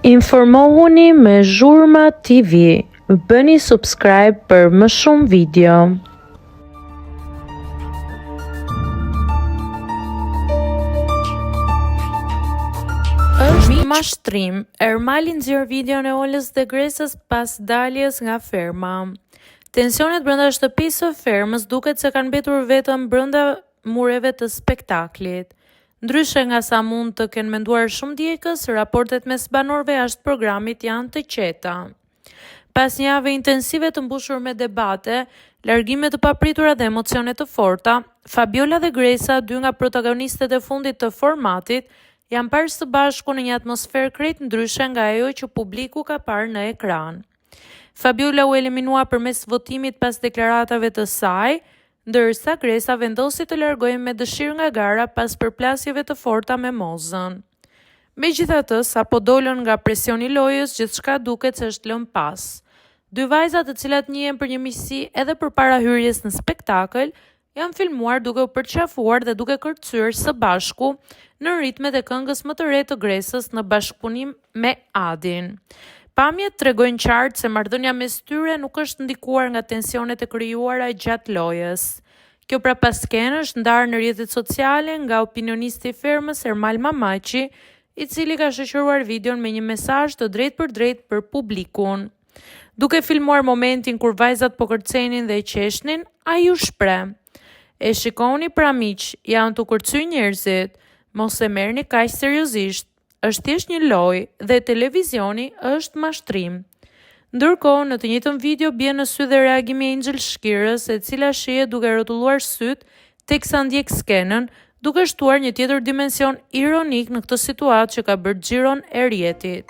Informohuni me Zhurma TV. Bëni subscribe për më shumë video. Është mashtrim. Ermali nxjerr videon e Olës dhe Gresës pas daljes nga ferma. Tensionet brenda shtëpisë së fermës duket se kanë mbetur vetëm brenda mureve të spektaklit. Ndryshe nga sa mund të kenë menduar shumë djegës, raportet mes banorëve jashtë programit janë të qeta. Pas një javë intensive të mbushur me debate, largime të papritura dhe emocione të forta, Fabiola dhe Gresa, dy nga protagonistet e fundit të formatit, janë parë së bashku në një atmosferë krejt ndryshe nga ajo që publiku ka parë në ekran. Fabiola u eliminua përmes votimit pas deklaratave të saj, ndërsa Gresa vendosi të largohej me dëshirë nga gara pas përplasjeve të forta me Mozën. Megjithatë, sapo dolën nga presioni i lojës, gjithçka duket se është lënë pas. Dy vajzat, të cilat njihen për një miqësi edhe përpara hyrjes në spektakël, janë filmuar duke u përqafuar dhe duke kërcyer së bashku në ritmet e këngës më të re të Gresës në bashkëpunim me Adin. Pamjet tregojnë qartë se marrëdhënia mes tyre nuk është ndikuar nga tensionet e krijuara gjatë lojës. Kjo pra pas skenë është ndarë në rrjetet sociale nga opinionisti i fermës Ermal Mamaçi, i cili ka shoqëruar videon me një mesazh të drejtë për publikun. Duke filmuar momentin kur vajzat po kërcenin dhe i qeshnin, ai u shpreh: "E shikoni pra miq, janë të kërcy njerëzit, mos e merrni kaq seriozisht. Është thjesht një lojë dhe televizioni është mashtrim." Ndërkohë, në të njëjtën video bie në sy dhe reagimi i Angel Shkirës, e cila shihet duke rrotulluar syt teksa ndjek skenën, duke shtuar një tjetër dimension ironik në këtë situatë që ka bërë xhiron e rrjetit.